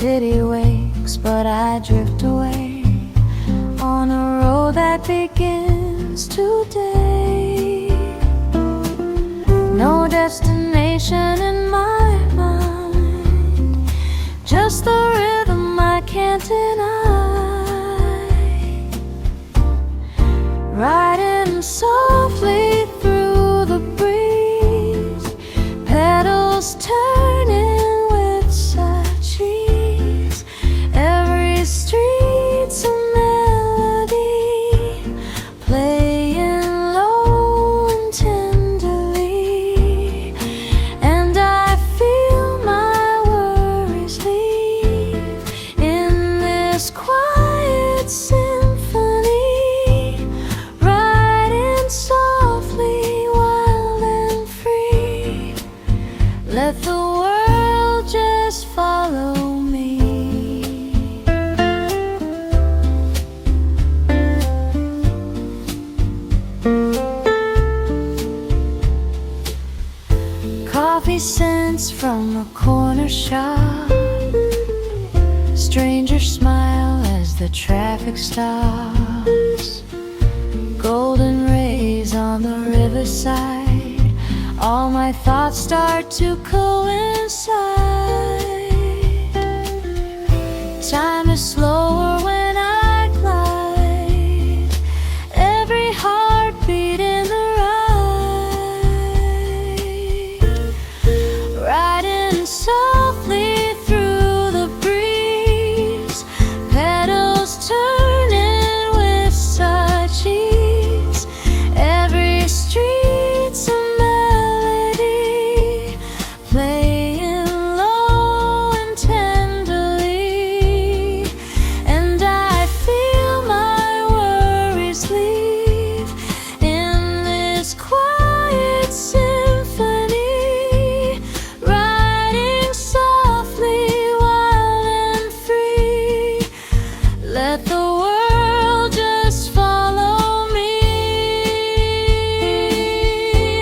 city wakes, but I drift away on a road that begins today. No destination in my mind, just the rhythm I can't deny. Riding softly through the breeze, petals turning with such ease. Every street's a melody, playing low and tenderly, and I feel my worries leave in this quiet symphony, riding softly, wild and free. Let the world just follow me. Coffee scents from a corner shop, strangers smile as the traffic stops. Golden rays on the riverside, all my thoughts start to coincide. Time is slower when I glide, every heartbeat in the ride. Riding softly through the breeze, petals turning with such ease. Every street's a melody, playing low and tenderly, and I feel my worries leave in this quiet symphony, riding softly, wild and free. Let the world just follow me.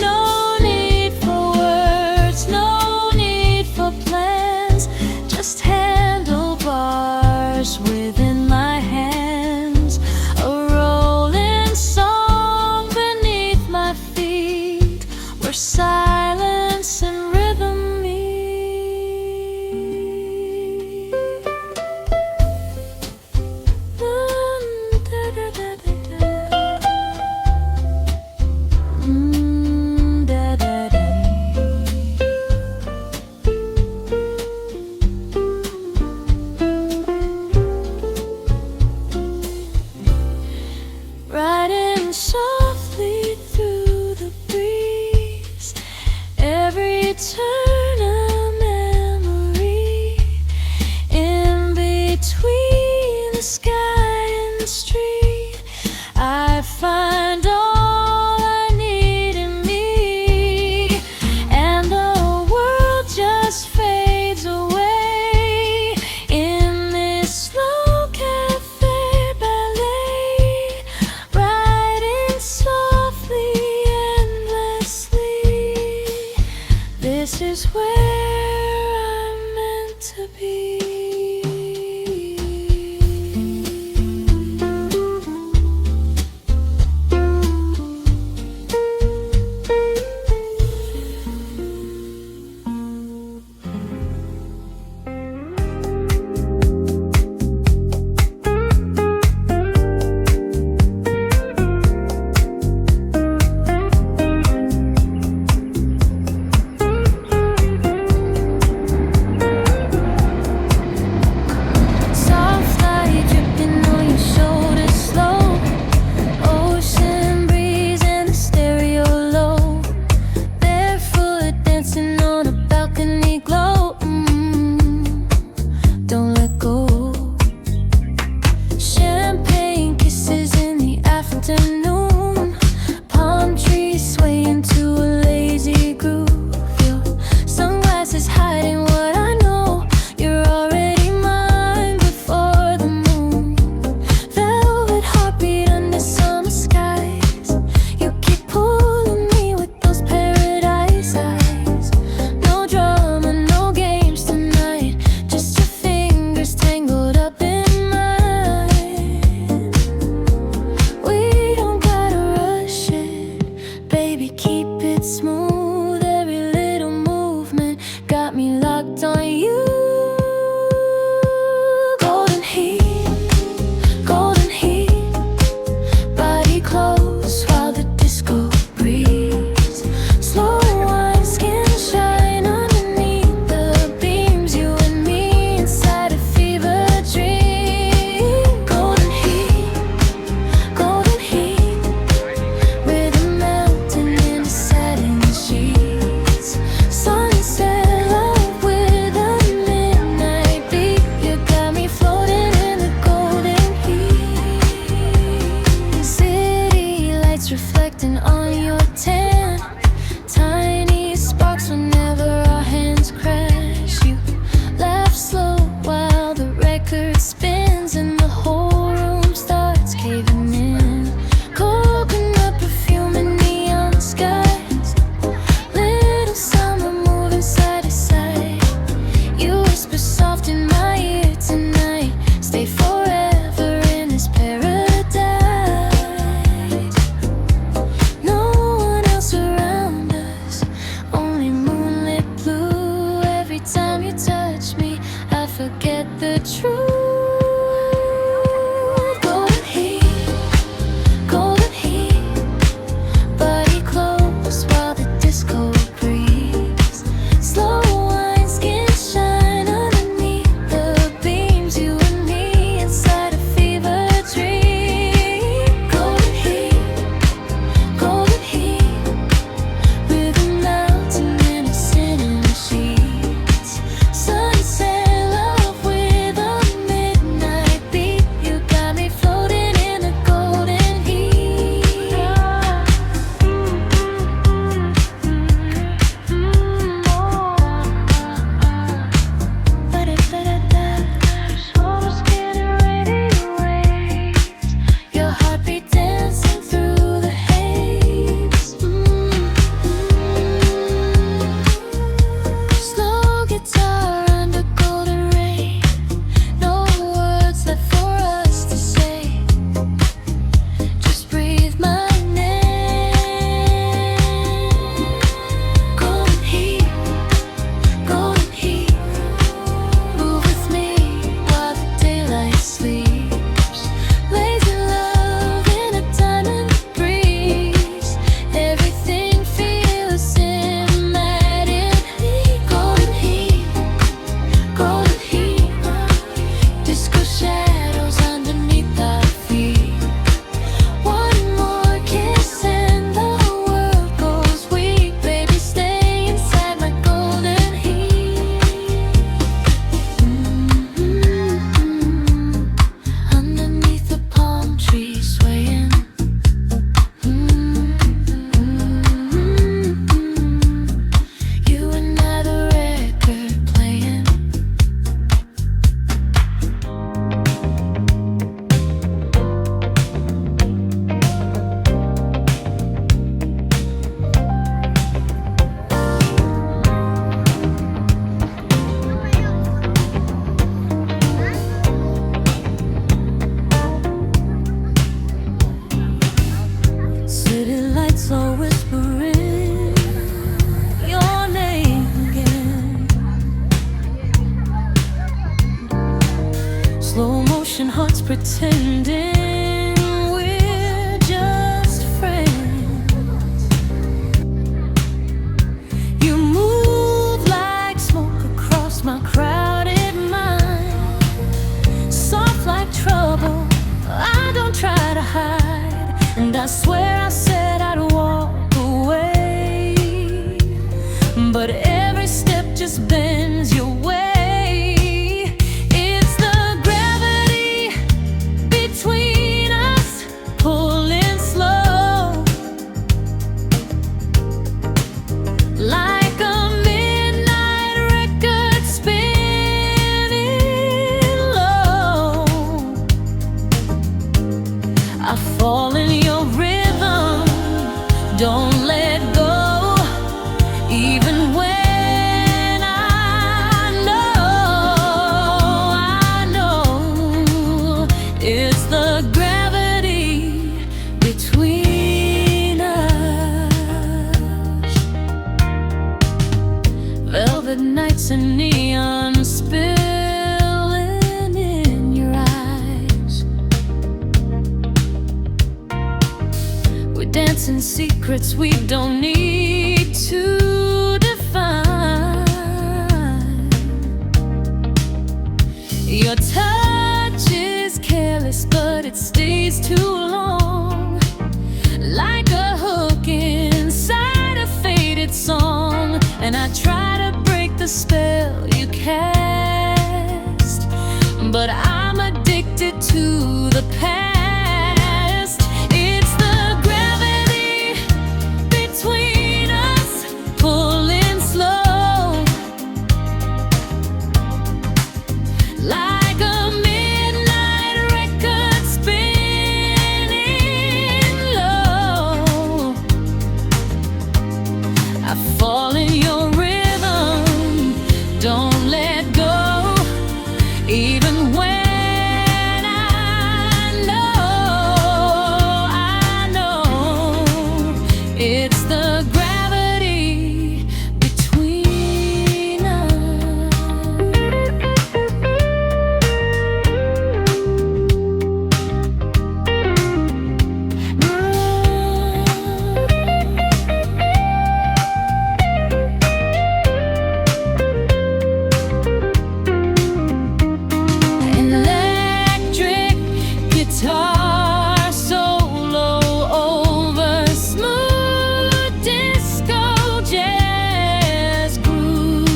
No need for words, no need for plans, just handlebars within my hands. A rolling song beneath my feet, where silence and rhythm meet. Riding softly through the breeze, every turn a memory, in between the sky and the street, I find all I need in me, and the world just fades away in this slow cafe ballet, riding softly, endlessly. This is where I'm meant to be. locked on you. Golden heat, golden heat, body close while the disco breeze. Slow wine, skin shine underneath the beams. You and me inside a fever dream. Golden heat, rhythm melting in the satin sheets. Sunset love with a midnight beat. You got me floating in the golden heat. City lights reflecting on your tan. Tiny sparks whenever our hands crash. You laugh slow while the record spins and the whole room starts caving in. Coconut perfume and neon skies. Little summer moving side to side. You whisper soft in my ear tonight. Stay forever in this paradise. No one else around us, only moonlit blue. Every time you touch me, I forget the truth. Golden heat, body close while the disco breeze. Slow wine, skin shine underneath the beams. You and me inside a fever dream. Golden heat, rhythm melting in the satin sheets. Sunset love with a midnight beat. You got me floating in the golden heat. Almost getting ready to raise. Your heartbeat dancing through the haze. Slow guitar under golden rain. No words left for us to say. Just breathe my name. Golden heat, move with me while the daylight sleeps. Lazy love in a diamond breeze. Everything feels cinematic. Golden heat, disco shadows underneath our feet. One more kiss and the world goes weak. Baby, stay inside my golden heat. Underneath the palm trees swaying. You and I, the record playing. City lights are whispering your name again. Slow motion hearts pretending we're just friends. You move like smoke across my crowded mind. Soft like trouble, I don't try to hide. And I swear I said I'd walk away, but every step just bends your way. It's the gravity between us, pulling slow, like a midnight record spinning low. I fall in your rhythm, don't let go. Even when I secrets we don't need to define. Your touch is careless, but it stays too long, like a hook inside a faded song. And I try to break the spell you cast, but I'm addicted to the past. It's the gravity between us, pulling slow, like a midnight record spinning low. I fall in your rhythm, don't let go, even when it's the gravity between us. Electric guitar solo over smooth disco jazz groove.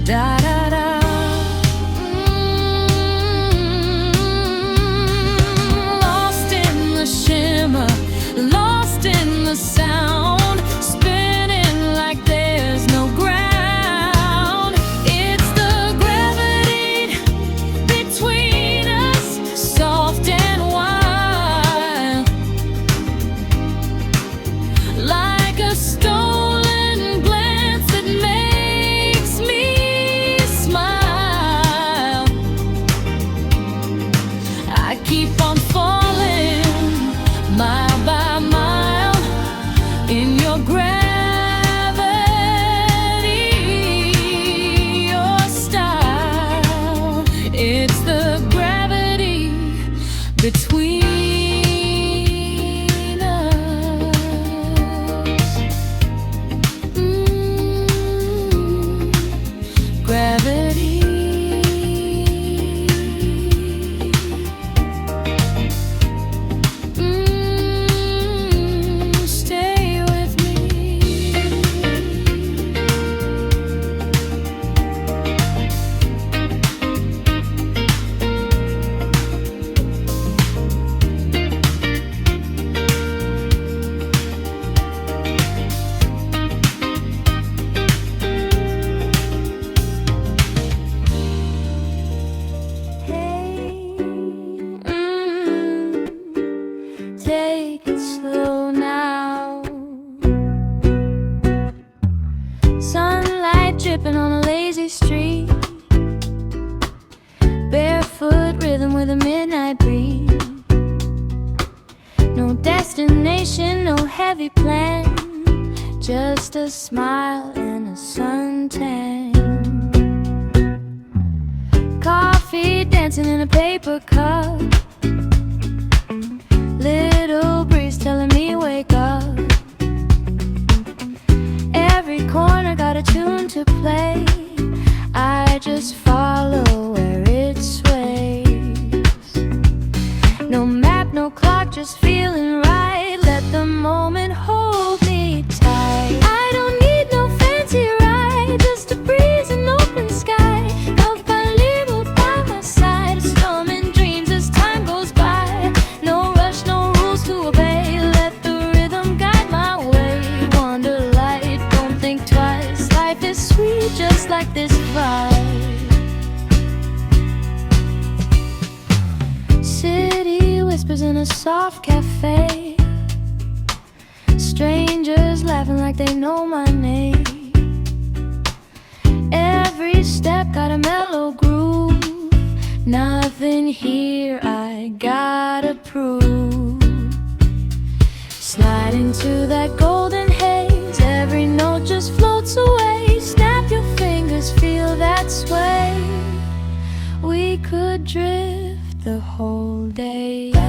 Da da da. Lost in the shimmer, lost in the sound, spinning like there's no ground. It's the gravity between us, soft and wild, like a stolen glance that makes me smile. I keep on falling, mile by mile, in your gravity, your style. It's the gravity between us. Gravity. Stay with me. Take it slow now. Sunlight dripping on a lazy street, barefoot rhythm with a midnight breeze. No destination, no heavy plan, just a smile and a suntan. Coffee dancing in a paper cup, little breeze telling me wake up. Every corner got a tune to play, I just follow where it sways. No map, no clock, just feeling right. Let the moment hold me tight. I don't need no fancy ride, just a breeze and open sky. Love by little by my side, a storm in dreams as time goes by. No rush, no rules to obey, let the rhythm guide my way. Wonder light, don't think twice, life is sweet just like this vibe. City whispers in a soft cafe, strangers laughing like they know my name. Every step got a mellow groove, nothing here I gotta prove. Slide into that golden haze, every note just floats away. Snap your fingers, feel that sway. We could drift the whole day.